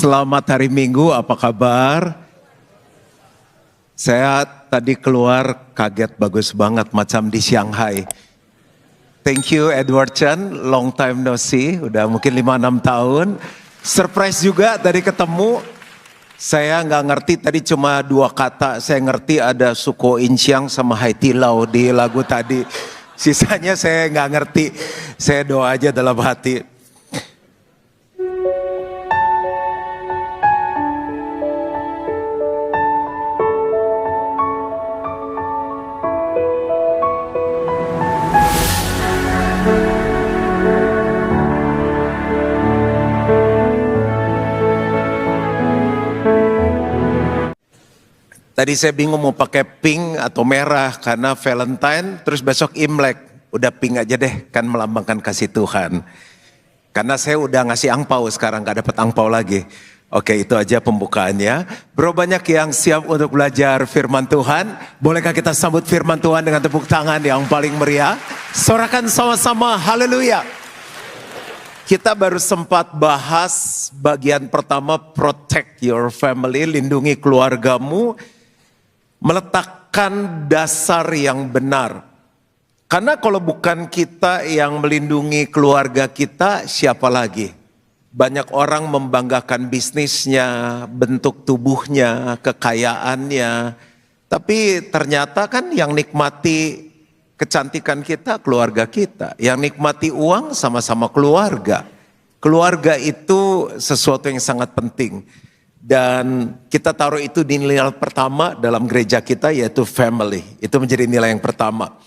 Selamat hari Minggu, apa kabar? Saya tadi keluar kaget, bagus banget, macam di Shanghai. Thank you Edward Chen, long time no see, udah mungkin 5-6 tahun. Surprise juga tadi ketemu. Saya nggak ngerti, tadi cuma 2 kata. Saya ngerti ada Suko Insyang sama Hai Ti Lao di lagu tadi. Sisanya saya nggak ngerti. Saya doa aja dalam hati. Tadi saya bingung mau pakai pink atau merah karena Valentine, terus besok Imlek. Udah pink aja deh, kan melambangkan kasih Tuhan. Karena saya udah ngasih angpau sekarang, gak dapet angpau lagi. Oke, itu aja pembukaannya. Bro, banyak yang siap untuk belajar firman Tuhan. Bolehkah kita sambut firman Tuhan dengan tepuk tangan yang paling meriah? Sorakan sama-sama, haleluya. Kita baru sempat bahas bagian pertama, protect your family, lindungi keluargamu. Meletakkan dasar yang benar. Karena kalau bukan kita yang melindungi keluarga kita, siapa lagi? Banyak orang membanggakan bisnisnya, bentuk tubuhnya, kekayaannya. Tapi ternyata kan yang nikmati kecantikan kita, keluarga kita. Yang nikmati uang sama-sama keluarga. Keluarga itu sesuatu yang sangat penting. Dan kita taruh itu di nilai pertama dalam gereja kita, yaitu family. Itu menjadi nilai yang pertama.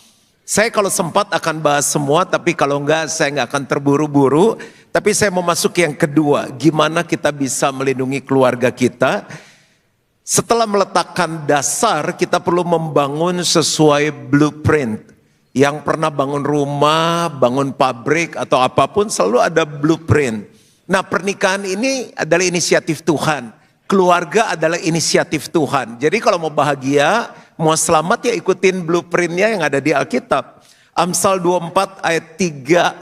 Saya kalau sempat akan bahas semua, tapi kalau enggak saya enggak akan terburu-buru. Tapi saya mau masuk yang kedua, gimana kita bisa melindungi keluarga kita. Setelah meletakkan dasar, kita perlu membangun sesuai blueprint. Yang pernah bangun rumah, bangun pabrik atau apapun selalu ada blueprint. Nah, pernikahan ini adalah inisiatif Tuhan. Keluarga adalah inisiatif Tuhan. Jadi kalau mau bahagia, mau selamat ya ikutin blueprintnya yang ada di Alkitab. Amsal 24 ayat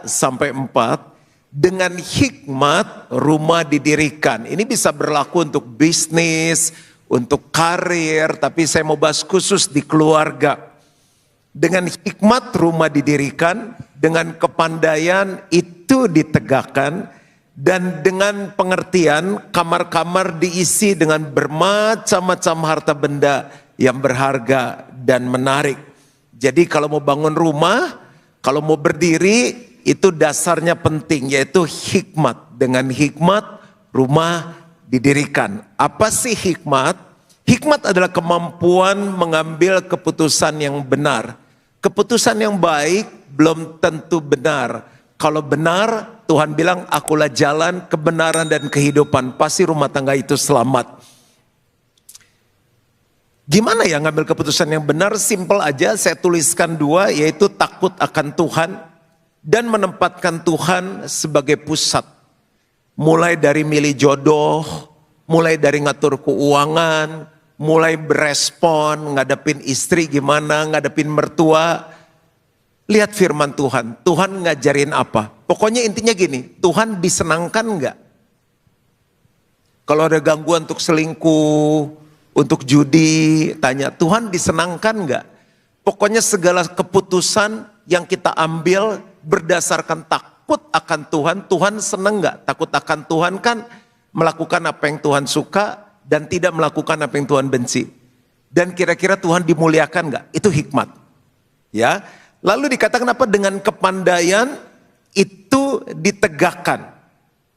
3-4. Dengan hikmat rumah didirikan. Ini bisa berlaku untuk bisnis, untuk karir. Tapi saya mau bahas khusus di keluarga. Dengan hikmat rumah didirikan. Dengan kepandaian itu ditegakkan. Dan dengan pengertian kamar-kamar diisi dengan bermacam-macam harta benda yang berharga dan menarik. Jadi kalau mau bangun rumah, kalau mau berdiri, itu dasarnya penting, yaitu hikmat. Dengan hikmat rumah didirikan. Apa sih hikmat? Hikmat adalah kemampuan mengambil keputusan yang benar. Keputusan yang baik belum tentu benar. Kalau benar, Tuhan bilang, akulah jalan, kebenaran, dan kehidupan. Pasti rumah tangga itu selamat. Gimana ya ngambil keputusan yang benar? Simple aja, saya tuliskan 2, yaitu takut akan Tuhan dan menempatkan Tuhan sebagai pusat. Mulai dari milih jodoh, mulai dari ngatur keuangan, mulai berespon, ngadepin istri gimana, ngadepin mertua. Lihat firman Tuhan, Tuhan ngajarin apa? Pokoknya intinya gini, Tuhan disenangkan enggak? Kalau ada gangguan untuk selingkuh, untuk judi, tanya Tuhan disenangkan enggak? Pokoknya segala keputusan yang kita ambil berdasarkan takut akan Tuhan, Tuhan senang enggak? Takut akan Tuhan kan melakukan apa yang Tuhan suka dan tidak melakukan apa yang Tuhan benci. Dan kira-kira Tuhan dimuliakan enggak? Itu hikmat. Ya. Lalu dikatakan apa? Dengan kepandaian itu ditegakkan.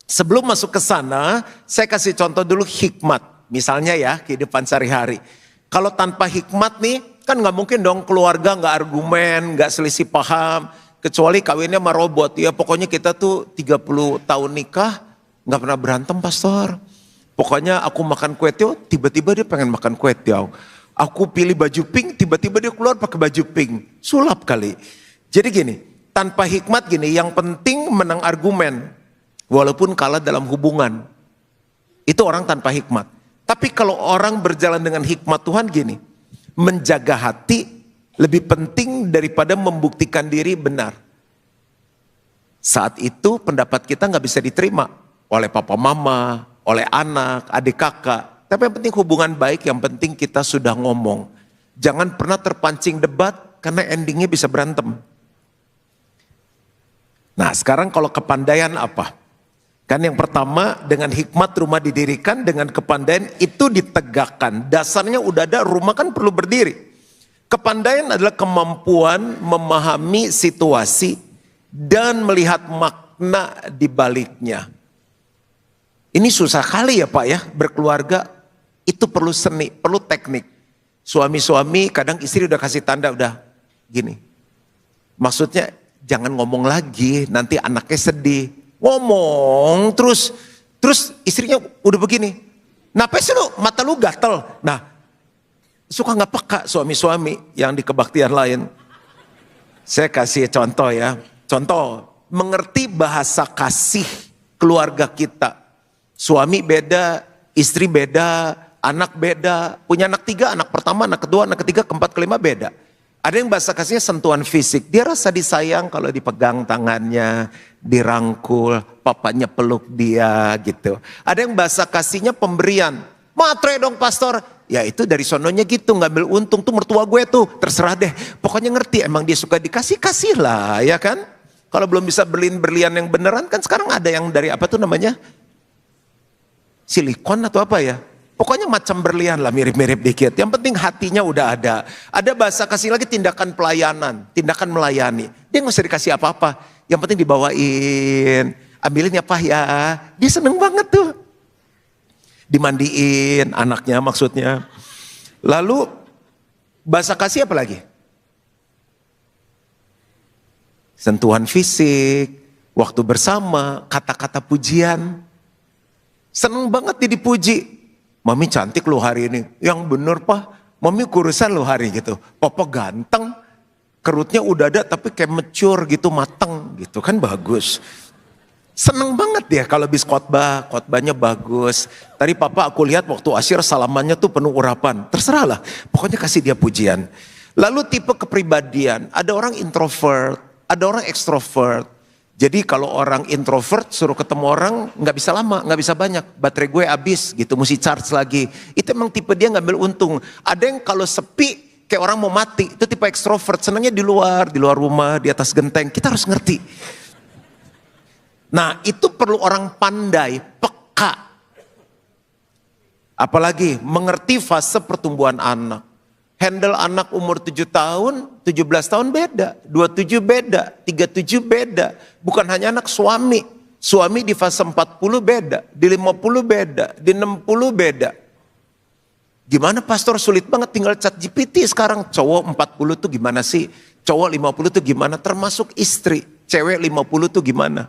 Sebelum masuk ke sana, saya kasih contoh dulu hikmat. Misalnya ya, kehidupan sehari-hari. Kalau tanpa hikmat nih, kan gak mungkin dong keluarga gak argumen, gak selisih paham. Kecuali kawinnya sama robot. Ya pokoknya kita tuh 30 tahun nikah, gak pernah berantem pastor. Pokoknya aku makan kue tiaw, tiba-tiba dia pengen makan kue tiaw. Aku pilih baju pink, tiba-tiba dia keluar pakai baju pink. Sulap kali. Jadi gini, tanpa hikmat gini, yang penting menang argumen. Walaupun kalah dalam hubungan. Itu orang tanpa hikmat. Tapi kalau orang berjalan dengan hikmat Tuhan gini. Menjaga hati lebih penting daripada membuktikan diri benar. Saat itu pendapat kita gak bisa diterima oleh papa mama, oleh anak, adik kakak. Tapi yang penting hubungan baik, yang penting kita sudah ngomong. Jangan pernah terpancing debat karena endingnya bisa berantem. Nah sekarang kalau kepandaian apa? Kan yang pertama dengan hikmat rumah didirikan, dengan kepandaian itu ditegakkan. Dasarnya udah ada, rumah kan perlu berdiri. Kepandaian adalah kemampuan memahami situasi dan melihat makna di baliknya. Ini susah kali ya Pak ya, berkeluarga itu perlu seni, perlu teknik. Suami-suami kadang istri udah kasih tanda udah gini. Maksudnya jangan ngomong lagi, nanti anaknya sedih. Ngomong terus istrinya udah begini. Kenapa sih lu, mata lu gatel? Nah, suka nggak peka suami-suami yang di kebaktian lain. Saya kasih contoh ya. Contoh, mengerti bahasa kasih keluarga kita. Suami beda, istri beda, anak beda. Punya anak 3, anak pertama, anak kedua, anak ketiga, keempat, kelima beda. Ada yang bahasa kasihnya sentuhan fisik. Dia rasa disayang kalau dipegang tangannya, dirangkul, papanya peluk dia gitu. Ada yang bahasa kasihnya pemberian. Matre dong pastor. Ya itu dari sononya gitu, ngambil untung tuh mertua gue tuh. Terserah deh, pokoknya ngerti emang dia suka dikasih, kasih lah ya kan. Kalau belum bisa berlian yang beneran kan sekarang ada yang dari apa tuh namanya? Silikon atau apa ya? Pokoknya macam berlian lah, mirip-mirip dikit. Yang penting hatinya udah ada. Ada bahasa kasih lagi tindakan pelayanan, tindakan melayani. Dia nggak usah dikasih apa-apa. Yang penting dibawain, ambilin ya Pak ya. Dia seneng banget tuh. Dimandiin anaknya maksudnya. Lalu bahasa kasih apa lagi? Sentuhan fisik, waktu bersama, kata-kata pujian. Seneng banget dia dipuji. Mami cantik lu hari ini. Yang bener Pak, Mami kurusan lu hari gitu. Papa ganteng, kerutnya udah ada tapi kayak mature gitu, mateng gitu kan bagus. Seneng banget dia kalau habis khotbah, khotbahnya bagus. Tadi Papa aku lihat waktu asyir salamannya tuh penuh urapan. Terserah lah, pokoknya kasih dia pujian. Lalu tipe kepribadian, ada orang introvert, ada orang ekstrovert. Jadi kalau orang introvert suruh ketemu orang nggak bisa lama, nggak bisa banyak. Baterai gue habis gitu, mesti charge lagi. Itu emang tipe dia ngambil untung. Ada yang kalau sepi kayak orang mau mati, itu tipe ekstrovert. Senangnya di luar rumah, di atas genteng. Kita harus ngerti. Nah itu perlu orang pandai, peka. Apalagi mengerti fase pertumbuhan anak. Handle anak umur 7 tahun, 17 tahun beda, 27 beda, 37 beda. Bukan hanya anak suami. Suami di fase 40 beda, di 50 beda, di 60 beda. Gimana pastor, sulit banget tinggal chat GPT sekarang. Cowok 40 tuh gimana sih? Cowok 50 tuh gimana? Termasuk istri. Cewek 50 tuh gimana?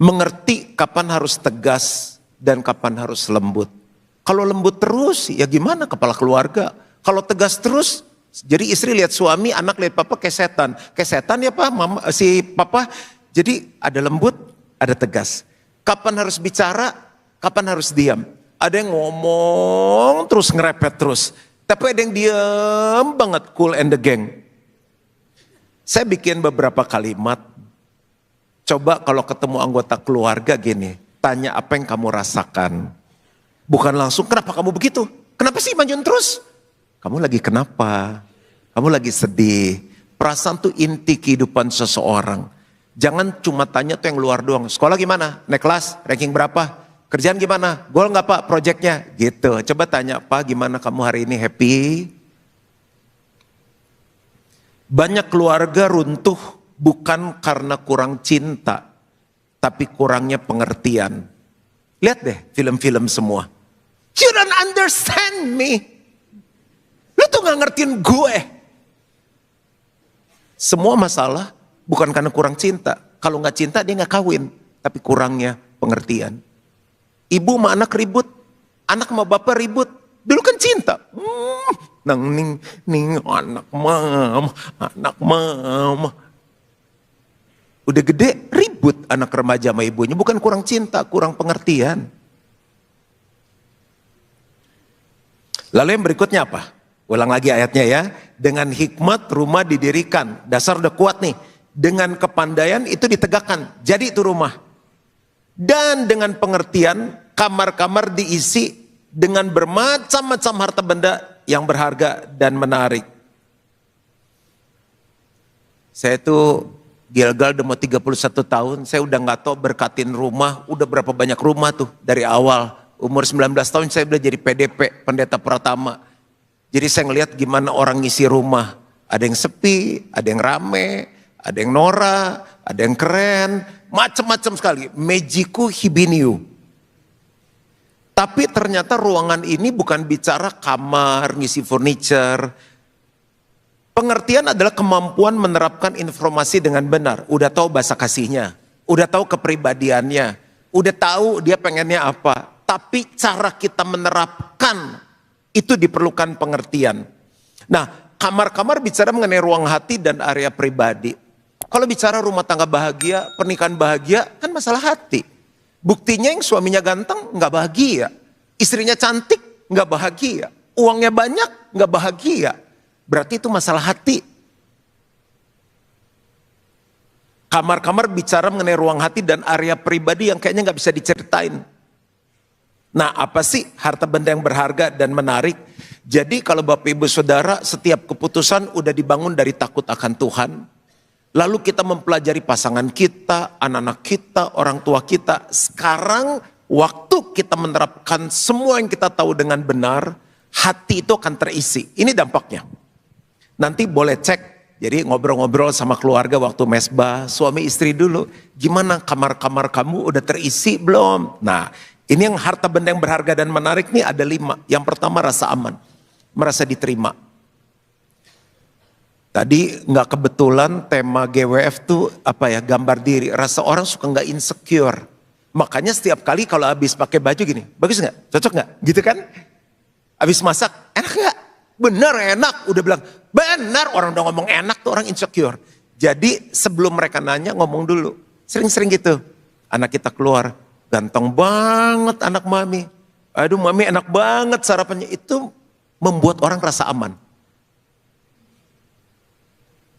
Mengerti kapan harus tegas dan kapan harus lembut. Kalau lembut terus, ya gimana kepala keluarga? Kalau tegas terus, jadi istri lihat suami, anak lihat papa kayak setan. Kayak setan ya Pak, mama, si papa. Jadi ada lembut, ada tegas. Kapan harus bicara, kapan harus diam. Ada yang ngomong terus, ngerepet terus. Tapi ada yang diam banget, cool and the gang. Saya bikin beberapa kalimat. Coba kalau ketemu anggota keluarga gini, tanya apa yang kamu rasakan. Bukan langsung, kenapa kamu begitu? Kenapa sih manjun terus? Kamu lagi kenapa? Kamu lagi sedih. Perasaan tuh inti kehidupan seseorang. Jangan cuma tanya tuh yang luar doang. Sekolah gimana? Naik kelas? Ranking berapa? Kerjaan gimana? Goal gak Pak proyeknya? Gitu. Coba tanya, Pak gimana kamu hari ini, happy? Banyak keluarga runtuh bukan karena kurang cinta, tapi kurangnya pengertian. Lihat deh film-film semua. You don't understand me. Lu tuh gak ngertiin gue. Semua masalah bukan karena kurang cinta. Kalau gak cinta dia gak kawin. Tapi kurangnya pengertian. Ibu sama anak ribut. Anak sama bapak ribut. Dulu kan cinta. Nang ning anak mama. Udah gede ribut anak remaja sama ibunya. Bukan kurang cinta, kurang pengertian. Lalu yang berikutnya apa? Ulang lagi ayatnya ya. Dengan hikmat rumah didirikan. Dasar udah kuat nih. Dengan kepandaian itu ditegakkan. Jadi itu rumah. Dan dengan pengertian kamar-kamar diisi dengan bermacam-macam harta benda yang berharga dan menarik. Saya itu Gilgal udah mau 31 tahun, saya udah gak tahu berkatin rumah, udah berapa banyak rumah tuh dari awal. Umur 19 tahun saya udah jadi PDP, Pendeta Pratama. Jadi saya ngelihat gimana orang ngisi rumah. Ada yang sepi, ada yang rame, ada yang norak, ada yang keren, macam-macam sekali. Mejiku hibiniu. Tapi ternyata ruangan ini bukan bicara kamar, ngisi furniture. Pengertian adalah kemampuan menerapkan informasi dengan benar. Udah tahu bahasa kasihnya, udah tahu kepribadiannya, udah tahu dia pengennya apa. Tapi cara kita menerapkan itu diperlukan pengertian. Nah, kamar-kamar bicara mengenai ruang hati dan area pribadi. Kalau bicara rumah tangga bahagia, pernikahan bahagia, kan masalah hati. Buktinya yang suaminya ganteng nggak bahagia, istrinya cantik nggak bahagia, uangnya banyak nggak bahagia. Berarti itu masalah hati. Kamar-kamar bicara mengenai ruang hati dan area pribadi yang kayaknya nggak bisa diceritain. Nah, apa sih harta benda yang berharga dan menarik? Jadi kalau Bapak Ibu Saudara, setiap keputusan udah dibangun dari takut akan Tuhan. Lalu kita mempelajari pasangan kita, anak-anak kita, orang tua kita. Sekarang waktu kita menerapkan semua yang kita tahu dengan benar, hati itu akan terisi. Ini dampaknya. Nanti boleh cek, jadi ngobrol-ngobrol sama keluarga waktu mesbah, suami istri dulu. Gimana kamar-kamar kamu udah terisi belum? Nah, ini yang harta benda yang berharga dan menarik nih ada 5. Yang pertama rasa aman, merasa diterima. Tadi nggak kebetulan tema GWF tuh apa ya, gambar diri. Rasa orang suka nggak insecure. Makanya setiap kali kalau habis pakai baju gini, bagus nggak? Cocok nggak? Gitu kan? Habis masak, enak nggak? Bener enak, udah bilang bener, orang udah ngomong enak tuh orang insecure. Jadi sebelum mereka nanya ngomong dulu, sering-sering gitu. Anak kita keluar, ganteng banget anak mami. Aduh mami enak banget sarapannya, itu membuat orang rasa aman.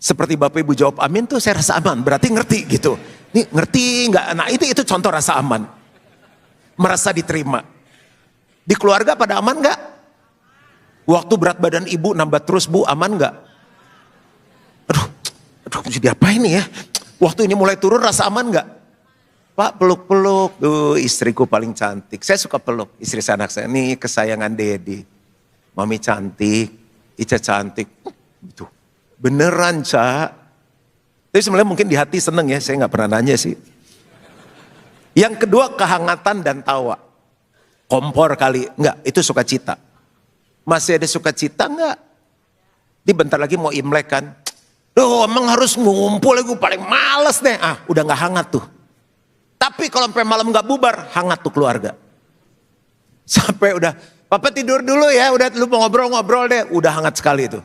Seperti Bapak Ibu jawab amin tuh saya rasa aman, berarti ngerti gitu. Nih ngerti nggak? Nah itu contoh rasa aman. Merasa diterima. Di keluarga pada aman nggak? Waktu berat badan ibu nambah terus bu, aman nggak? Aduh mesti diapain nih ya? Waktu ini mulai turun rasa aman nggak? Pak peluk-peluk, istriku paling cantik. Saya suka peluk istri anak saya. Ini kesayangan Dedi. Mami cantik, Ica cantik. Gitu. Beneran Ca. Tapi sebenarnya mungkin di hati seneng ya, saya nggak pernah nanya sih. Yang kedua kehangatan dan tawa. Kompor kali, enggak, itu sukacita. Masih ada sukacita enggak? Di bentar lagi mau Imlek kan. Loh emang harus ngumpul, gue paling males deh. Udah gak hangat tuh. Tapi kalau sampai malam gak bubar, hangat tuh keluarga. Sampai udah, papa tidur dulu ya, udah lu mau ngobrol-ngobrol deh. Udah hangat sekali tuh.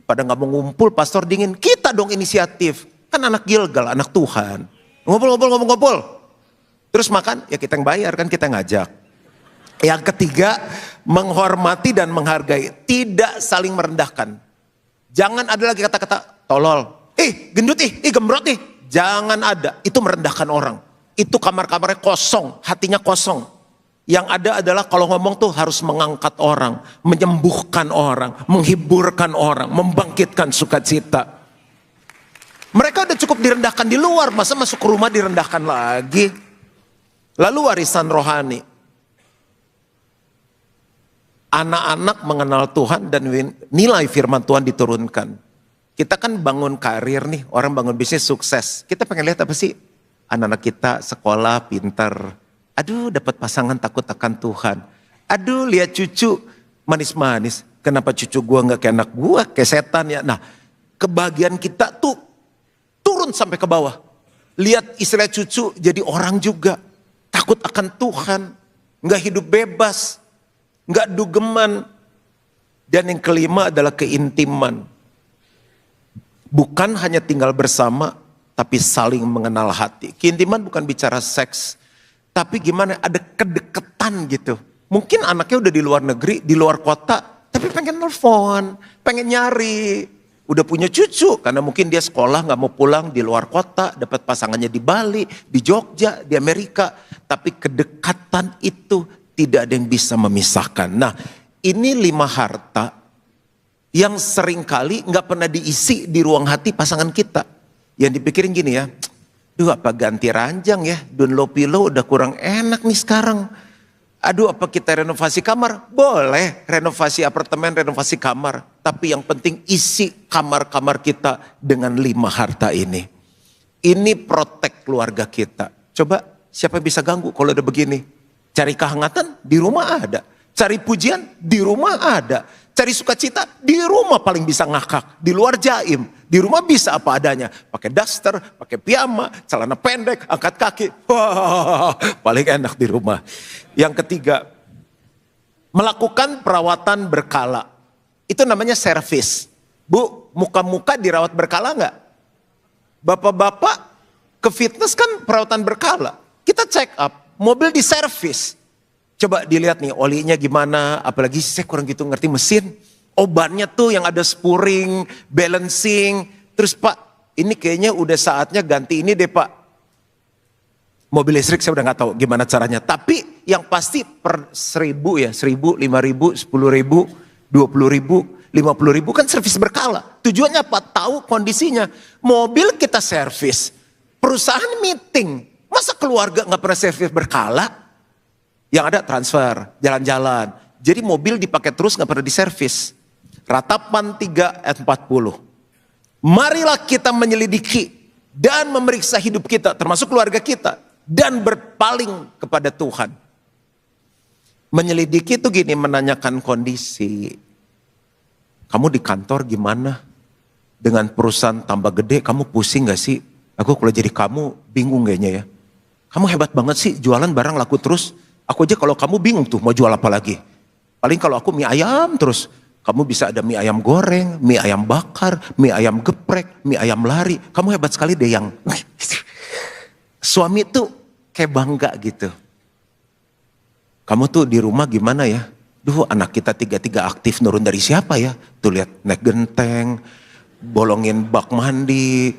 Pada gak mau ngumpul, pastor dingin. Kita dong inisiatif. Kan anak Gilgal, anak Tuhan. Ngobrol-ngobrol. Terus makan, ya kita yang bayar kan, kita yang ngajak. Yang ketiga, menghormati dan menghargai. Tidak saling merendahkan. Jangan ada lagi kata-kata tolol. Gendut gembrot ih. Jangan ada. Itu merendahkan orang. Itu kamar-kamarnya kosong. Hatinya kosong. Yang ada adalah kalau ngomong tuh harus mengangkat orang. Menyembuhkan orang. Menghiburkan orang. Membangkitkan sukacita. Mereka udah cukup direndahkan di luar. Masa masuk ke rumah direndahkan lagi. Lalu warisan rohani. Anak-anak mengenal Tuhan dan nilai firman Tuhan diturunkan. Kita kan bangun karir nih, orang bangun bisnis sukses. Kita pengen lihat apa sih? Anak-anak kita sekolah, pintar. Aduh dapat pasangan takut akan Tuhan. Aduh lihat cucu manis-manis. Kenapa cucu gua gak kayak anak gua, kayak setan ya. Nah kebahagiaan kita tuh turun sampai ke bawah. Lihat istilah cucu jadi orang juga. Takut akan Tuhan. Gak hidup bebas. Enggak dugeman. Dan yang kelima adalah keintiman. Bukan hanya tinggal bersama, tapi saling mengenal hati. Keintiman bukan bicara seks, tapi gimana ada kedekatan gitu. Mungkin anaknya udah di luar negeri, di luar kota, tapi pengen nelfon, pengen nyari. udah punya cucu. Karena mungkin dia sekolah gak mau pulang di luar kota, dapat pasangannya di Bali, di Jogja, di Amerika. Tapi kedekatan itu tidak ada yang bisa memisahkan. Nah, ini 5 harta yang seringkali gak pernah diisi di ruang hati pasangan kita. Yang dipikirin gini ya, duh apa ganti ranjang ya, Dunlopilo udah kurang enak nih sekarang. Aduh apa kita renovasi kamar? Boleh renovasi apartemen, renovasi kamar. Tapi yang penting isi kamar-kamar kita dengan 5 harta ini. Ini protek keluarga kita. Coba siapa yang bisa ganggu kalau udah begini? Cari kehangatan di rumah ada. Cari pujian di rumah ada. Cari sukacita di rumah paling bisa ngakak. Di luar jaim. Di rumah bisa apa adanya. Pakai daster, pakai piyama, celana pendek, angkat kaki. Wah, paling enak di rumah. Yang ketiga, melakukan perawatan berkala. Itu namanya servis. Bu, muka-muka dirawat berkala enggak? Bapak-bapak ke fitness kan perawatan berkala. Kita check up, mobil diservis. Coba dilihat nih olinya gimana, apalagi saya kurang gitu ngerti mesin. Obannya tuh yang ada spuring, balancing. Terus Pak, ini kayaknya udah saatnya ganti ini deh Pak. Mobil listrik saya udah gak tahu gimana caranya. Tapi yang pasti per 1.000 ya, 1.000, 5.000, 10.000, 20.000, 50.000 kan servis berkala. Tujuannya apa? Tahu kondisinya. Mobil kita servis, perusahaan meeting. Masa keluarga gak pernah servis berkala? Yang ada transfer, jalan-jalan. Jadi mobil dipakai terus gak pernah diservis. Ratapan 3 ayat 40. Marilah kita menyelidiki dan memeriksa hidup kita, termasuk keluarga kita. Dan berpaling kepada Tuhan. Menyelidiki itu gini, menanyakan kondisi. Kamu di kantor gimana? Dengan perusahaan tambah gede, kamu pusing gak sih? Aku kalau jadi kamu bingung kayaknya ya. Kamu hebat banget sih, jualan barang laku terus. Aku aja kalau kamu bingung tuh mau jual apa lagi. Paling kalau aku mie ayam terus. Kamu bisa ada mie ayam goreng, mie ayam bakar, mie ayam geprek, mie ayam lari. Kamu hebat sekali deh yang... Suami tuh kayak bangga gitu. Kamu tuh di rumah gimana ya? Duh anak kita 3-3 aktif nurun dari siapa ya? Tuh lihat naik genteng, bolongin bak mandi.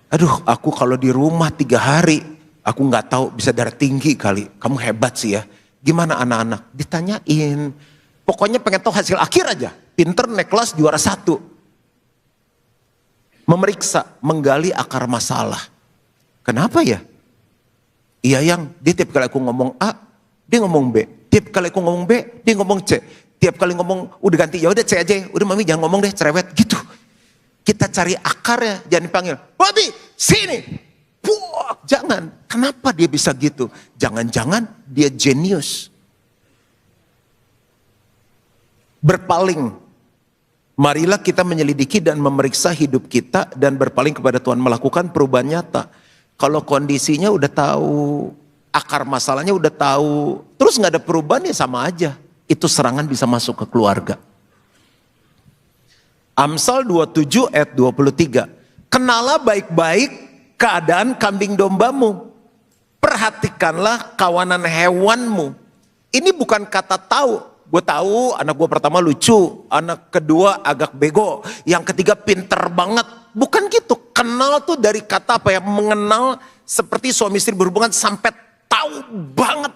Aduh aku kalau di rumah 3 hari, aku gak tahu bisa darah tinggi kali. Kamu hebat sih ya. Gimana anak-anak? Ditanyain. Pokoknya pengen tahu hasil akhir aja. Pinter naik kelas juara 1. Memeriksa, menggali akar masalah. Kenapa ya? Iya yang, dia tiap kali aku ngomong A, dia ngomong B. Tiap kali aku ngomong B, dia ngomong C. Tiap kali ngomong, udah ganti, ya udah C aja. Udah mami jangan ngomong deh, cerewet gitu. Kita cari akarnya, jangan dipanggil. Bobby, sini. Puh, jangan. Kenapa dia bisa gitu? Jangan-jangan dia jenius. Berpaling. Marilah kita menyelidiki dan memeriksa hidup kita dan berpaling kepada Tuhan, melakukan perubahan nyata. Kalau kondisinya udah tahu, akar masalahnya udah tahu, terus nggak ada perubahan ya sama aja. Itu serangan bisa masuk ke keluarga. Amsal 27 ayat 23. Kenalah baik-baik keadaan kambing dombamu. Perhatikanlah kawanan hewanmu. Ini bukan kata tahu. Gue tahu anak gue pertama lucu, anak kedua agak bego, yang ketiga pinter banget. Bukan gitu, kenal tuh dari kata apa ya, mengenal seperti suami istri berhubungan sampai tahu banget.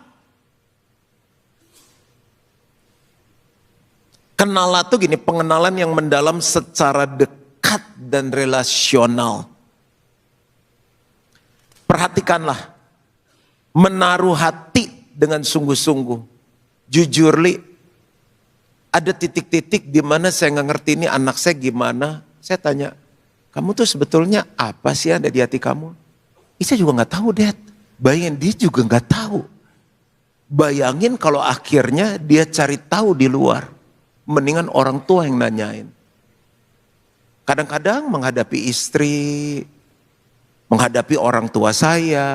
Kenalan tuh gini, pengenalan yang mendalam secara dekat dan relasional. Perhatikanlah, menaruh hati dengan sungguh-sungguh. Jujur li, ada titik-titik di mana saya nggak ngerti ini anak saya gimana. Saya tanya, kamu tuh sebetulnya apa sih ada di hati kamu? Saya juga nggak tahu, Dad. Bayangin dia juga nggak tahu. Bayangin kalau akhirnya dia cari tahu di luar. Mendingan orang tua yang nanyain. Kadang-kadang menghadapi istri, menghadapi orang tua saya.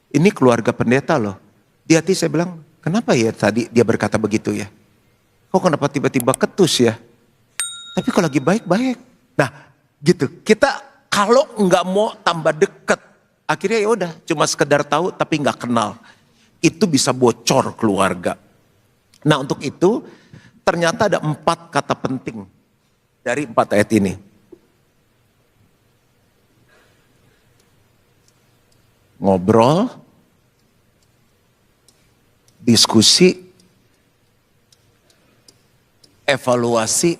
Ini keluarga pendeta loh. Di hati saya bilang, kenapa ya tadi dia berkata begitu ya? Kok kenapa tiba-tiba ketus ya? Tapi kalau lagi baik-baik. Nah gitu, kita kalau nggak mau tambah deket, akhirnya ya udah cuma sekedar tahu tapi nggak kenal. Itu bisa bocor keluarga. Nah untuk itu ternyata ada 4 kata penting dari 4 ayat ini. ngobrol, diskusi, evaluasi,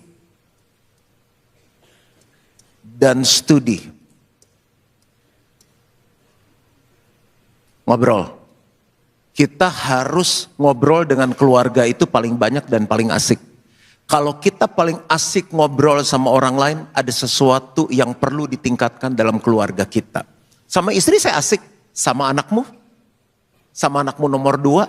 dan studi. Ngobrol. Kita harus ngobrol dengan keluarga itu paling banyak dan paling asik. Kalau kita paling asik ngobrol sama orang lain, ada sesuatu yang perlu ditingkatkan dalam keluarga kita. Sama istri saya asik, sama anakmu nomor 2,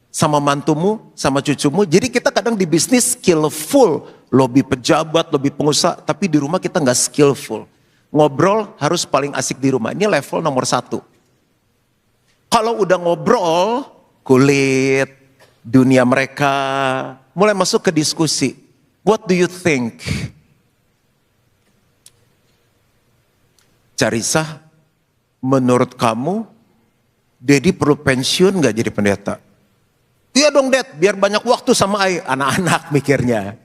sama mantumu, sama cucumu. Jadi kita kadang di bisnis skillful, lobby pejabat, lobby pengusaha, tapi di rumah kita nggak skillful. Ngobrol harus paling asik di rumah, ini level nomor 1. Kalau udah ngobrol, kulit, dunia mereka, mulai masuk ke diskusi. What do you think? Carissa, menurut kamu, Dedi perlu pensiun gak jadi pendeta? Iya dong Dad, biar banyak waktu sama anak-anak mikirnya.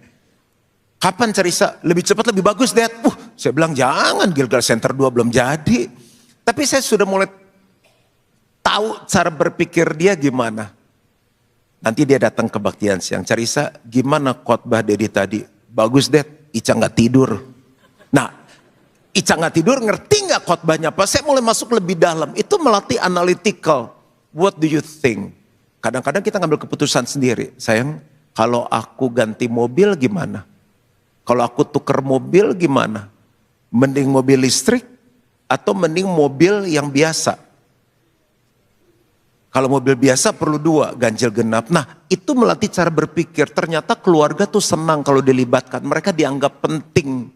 Kapan Carissa? Lebih cepat lebih bagus Dad. Saya bilang jangan, Gilgal Center 2 belum jadi. Tapi saya sudah mulai tahu cara berpikir dia gimana. Nanti dia datang ke kebaktian siang. Carissa, gimana khotbah Dedi tadi? Bagus Dad, Ica gak tidur. Nah, Ica gak tidur, ngerti gak khotbahnya apa? Saya mulai masuk lebih dalam. Itu melatih analytical. What do you think? Kadang-kadang kita ngambil keputusan sendiri. Sayang, kalau aku ganti mobil gimana? Kalau aku tuker mobil gimana? Mending mobil listrik atau mending mobil yang biasa? Kalau mobil biasa perlu 2, ganjil genap. Nah, itu melatih cara berpikir. Ternyata keluarga tuh senang kalau dilibatkan. Mereka dianggap penting.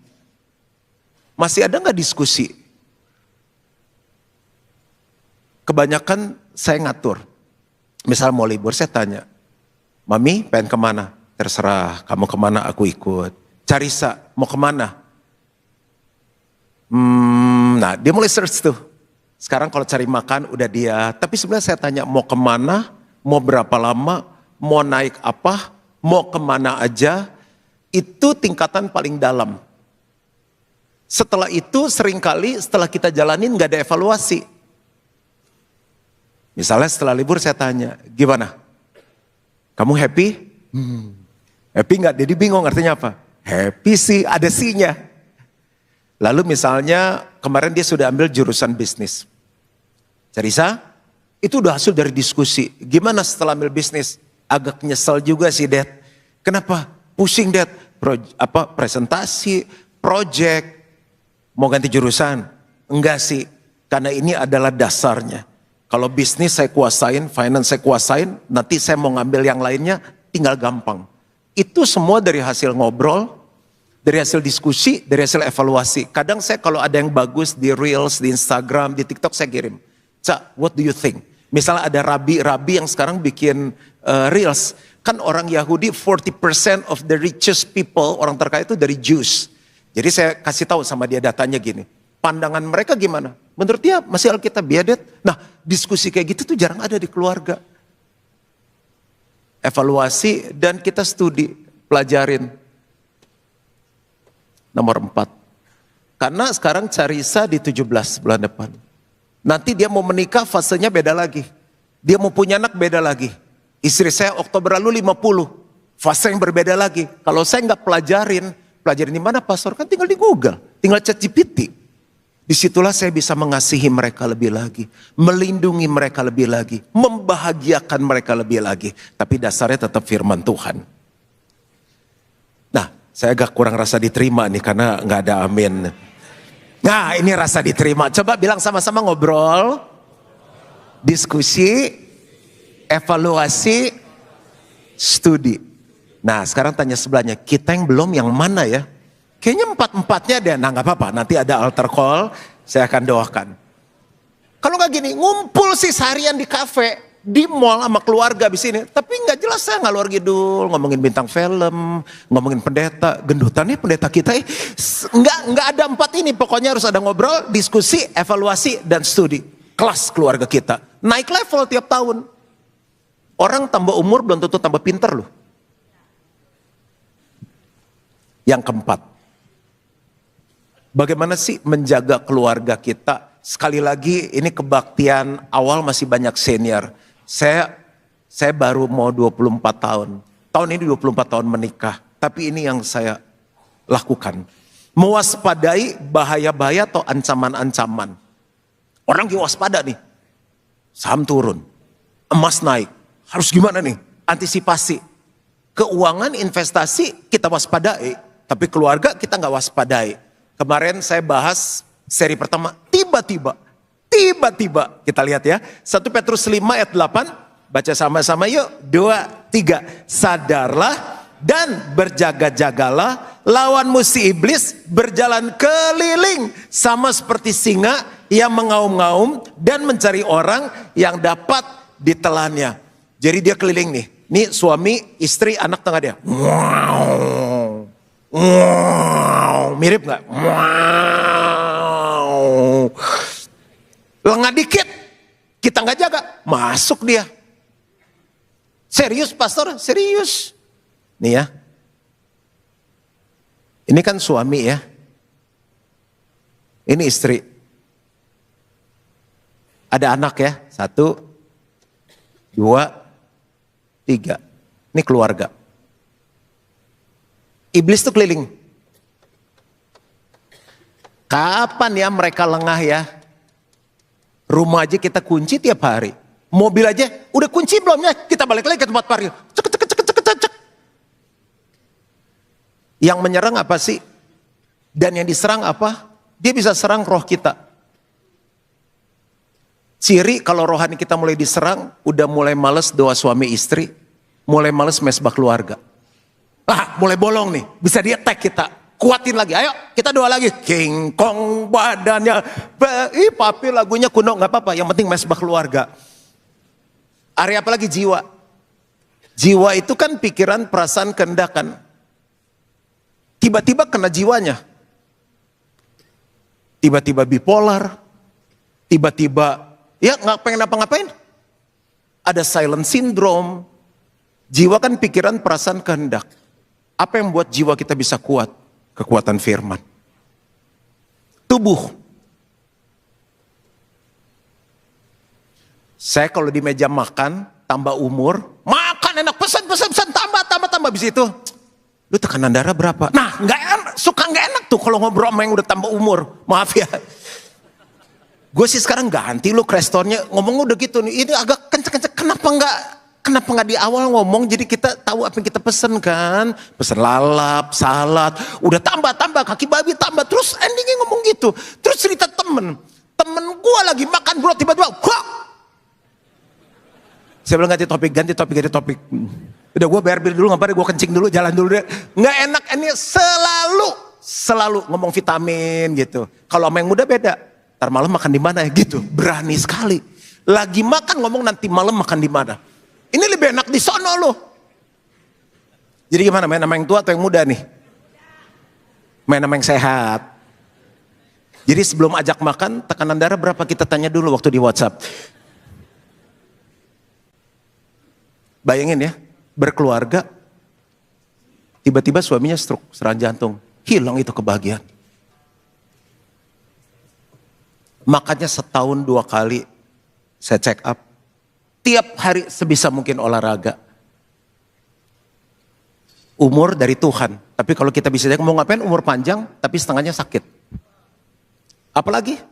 Masih ada gak diskusi? Kebanyakan saya ngatur. Misal mau libur, saya tanya, Mami pengen kemana? Terserah, kamu kemana aku ikut. Carissa, mau kemana? Nah, dia mulai search tuh. Sekarang kalau cari makan udah dia. Tapi sebenarnya saya tanya mau kemana, mau berapa lama, mau naik apa, mau kemana aja. Itu tingkatan paling dalam. Setelah itu seringkali setelah kita jalanin gak ada evaluasi. Misalnya setelah libur saya tanya, gimana? Kamu happy? Happy gak? Jadi bingung artinya apa? Happy sih, ada sih-nya. Lalu misalnya kemarin dia sudah ambil jurusan bisnis. Carissa, itu udah hasil dari diskusi. Gimana setelah ambil bisnis? Agak nyesel juga sih Dad. Kenapa? Pusing Dad. Presentasi, project. Mau ganti jurusan? Enggak sih. Karena ini adalah dasarnya. Kalau bisnis saya kuasain, finance saya kuasain. Nanti saya mau ngambil yang lainnya tinggal gampang. Itu semua dari hasil ngobrol. Dari hasil diskusi, dari hasil evaluasi. Kadang saya kalau ada yang bagus di Reels, di Instagram, di TikTok saya kirim. Cak, what do you think? Misalnya ada rabi yang sekarang bikin Reels. Kan orang Yahudi 40% of the richest people, orang terkaya itu dari Jews. Jadi saya kasih tahu sama dia datanya gini. Pandangan mereka gimana? Menurut dia masih Alkitab ya, Dad? Nah, diskusi kayak gitu tuh jarang ada di keluarga. Evaluasi dan kita studi, pelajarin. Nomor 4. Karena sekarang Carissa di 17 bulan depan. Nanti dia mau menikah fasenya beda lagi. Dia mau punya anak beda lagi. Istri saya Oktober lalu 50. Fase yang berbeda lagi. Kalau saya nggak pelajarin di mana pastor? Kan tinggal di Google. Tinggal ChatGPT. Disitulah saya bisa mengasihi mereka lebih lagi. Melindungi mereka lebih lagi. Membahagiakan mereka lebih lagi. Tapi dasarnya tetap firman Tuhan. Nah, saya agak kurang rasa diterima nih karena nggak ada amin. Nah, ini rasa diterima. Coba bilang sama-sama ngobrol, diskusi, evaluasi, studi. Nah, sekarang tanya sebelahnya, kita yang belum yang mana ya? Kayaknya 4-4-nya deh. Nah, nggak apa-apa. Nanti ada altar call, saya akan doakan. Kalau nggak gini, ngumpul sih seharian di kafe, di mall sama keluarga di sini. Tapi nggak jelas saya ngalor ngidul, ngomongin bintang film, ngomongin pendeta. Gendutannya pendeta kita nggak ada 4 ini. Pokoknya harus ada ngobrol, diskusi, evaluasi, dan studi. Kelas keluarga kita. Naik level tiap tahun. Orang tambah umur belum tentu tambah pinter loh. Yang keempat. Bagaimana sih menjaga keluarga kita sekali lagi ini kebaktian awal masih banyak senior. Saya baru mau 24 tahun. Tahun ini 24 tahun menikah. Tapi ini yang saya lakukan. Mewaspadai bahaya-bahaya atau ancaman-ancaman. Orang lagi waspada nih. Saham turun. Emas naik. Harus gimana nih? Antisipasi. Keuangan, investasi kita waspadai. Tapi keluarga kita nggak waspadai. Kemarin saya bahas seri pertama. Tiba-tiba kita lihat ya. 1 Petrus 5 ayat 8. Baca sama-sama yuk. 2, 3. Sadarlah dan berjaga-jagalah, lawan musuh iblis berjalan keliling sama seperti singa yang mengaum-ngaum dan mencari orang yang dapat ditelannya. Jadi dia keliling nih. Nih suami, istri, anak tengah dia. Wow. Wow. Mirip gak? Wow. Lengah dikit, kita gak jaga, masuk dia. Serius pastor, serius. Nih ya. Ini kan suami ya. Ini istri. Ada anak ya. 1, 2, 3. Ini keluarga. Iblis tuh keliling. Kapan ya mereka lengah ya? Rumah aja kita kunci tiap hari. Mobil aja udah kunci belum ya? Kita balik lagi ke tempat parkir. Cek. Yang menyerang apa sih? Dan yang diserang apa? Dia bisa serang roh kita. Ciri kalau rohani kita mulai diserang, udah mulai males doa suami istri, mulai males mesbah keluarga. Mulai bolong nih, bisa dia attack kita. Kuatin lagi, ayo kita doa lagi. King Kong badannya. Papi lagunya kuno, gak apa-apa, yang penting mesbah keluarga. Area apa lagi? Jiwa. Jiwa itu kan pikiran, perasaan, kehendakan. Tiba-tiba kena jiwanya. Tiba-tiba bipolar. Tiba-tiba ya nggak pengen apa-ngapain. Ada silent syndrome. Jiwa kan pikiran, perasaan, kehendak. Apa yang membuat jiwa kita bisa kuat? Kekuatan firman. Tubuh. Saya kalau di meja makan, tambah umur, makan enak, pesan, tambah habis itu. Lu tekanan darah berapa? Nah, nggak enak, suka nggak enak tuh kalau ngobrol sama yang udah tambah umur. Maaf ya. Gue sih sekarang ganti lu restornya ngomong udah gitu nih. Ini agak kenceng-kenceng. Kenapa nggak di awal ngomong? Jadi kita tahu apa yang kita pesen kan? Pesen lalap, salad, udah tambah kaki babi tambah. Terus endingnya ngomong gitu. Terus cerita temen gue lagi makan bro tiba-tiba. Saya bilang ganti topik. Udah gue bayar bil dulu, ngapain gue kencing dulu, jalan dulu deh. Nggak enak, ini selalu ngomong vitamin gitu. Kalau sama yang muda beda, ntar malam makan di mana ya gitu. Berani sekali. Lagi makan ngomong nanti malam makan di mana. Ini lebih enak di sono loh. Jadi gimana, main sama yang tua atau yang muda nih? Main sama yang sehat. Jadi sebelum ajak makan, tekanan darah berapa kita tanya dulu waktu di WhatsApp. Bayangin ya. Berkeluarga, tiba-tiba suaminya stroke, serangan jantung, hilang itu kebahagiaan. Makanya setahun 2 kali saya check up, tiap hari sebisa mungkin olahraga. Umur dari Tuhan, tapi kalau kita bisa mau ngapain umur panjang, tapi setengahnya sakit. Apalagi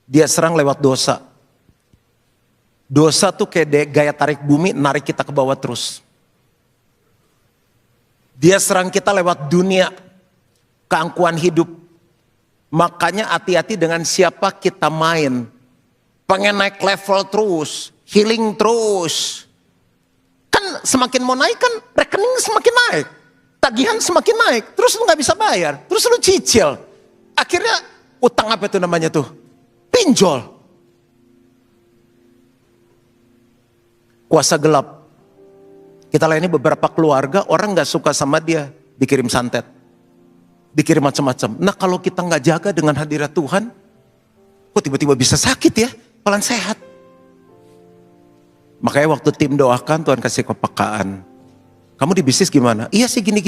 dia serang lewat dosa. Dosa tuh kayak gaya tarik bumi, narik kita ke bawah terus. Dia serang kita lewat dunia, keangkuhan hidup. Makanya hati-hati dengan siapa kita main. Pengen naik level terus, healing terus. Kan semakin mau naik kan rekening semakin naik. Tagihan semakin naik, terus lu gak bisa bayar. Terus lu cicil. Akhirnya utang apa itu namanya tuh? Pinjol. Kuasa gelap. Kita layani beberapa keluarga, orang gak suka sama dia, dikirim santet, dikirim macam-macam. Nah kalau kita gak jaga dengan hadirat Tuhan, kok tiba-tiba bisa sakit ya, pelan sehat. Makanya waktu tim doakan, Tuhan kasih kepekaan. Kamu di bisnis gimana? Iya sih gini,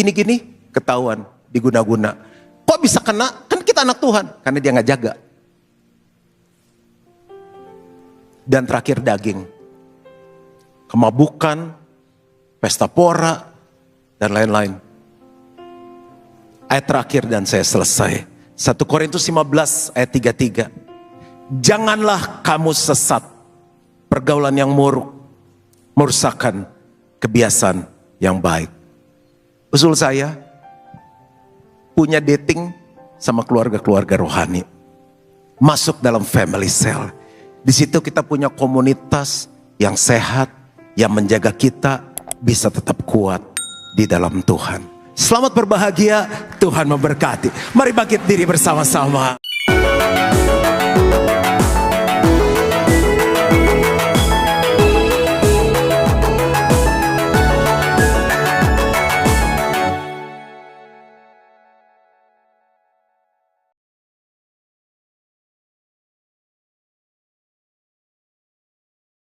ketahuan, diguna-guna. Kok bisa kena? Kan kita anak Tuhan, karena dia gak jaga. Dan terakhir daging. Kemabukan, pesta pora, dan lain-lain. Ayat terakhir dan saya selesai. 1 Korintus 15 ayat 33. Janganlah kamu sesat. Pergaulan yang buruk merusakkan kebiasaan yang baik. Usul saya, punya dating sama keluarga-keluarga rohani. Masuk dalam family cell. Di situ kita punya komunitas yang sehat, yang menjaga kita bisa tetap kuat di dalam Tuhan. Selamat berbahagia, Tuhan memberkati. Mari bangkit diri bersama-sama.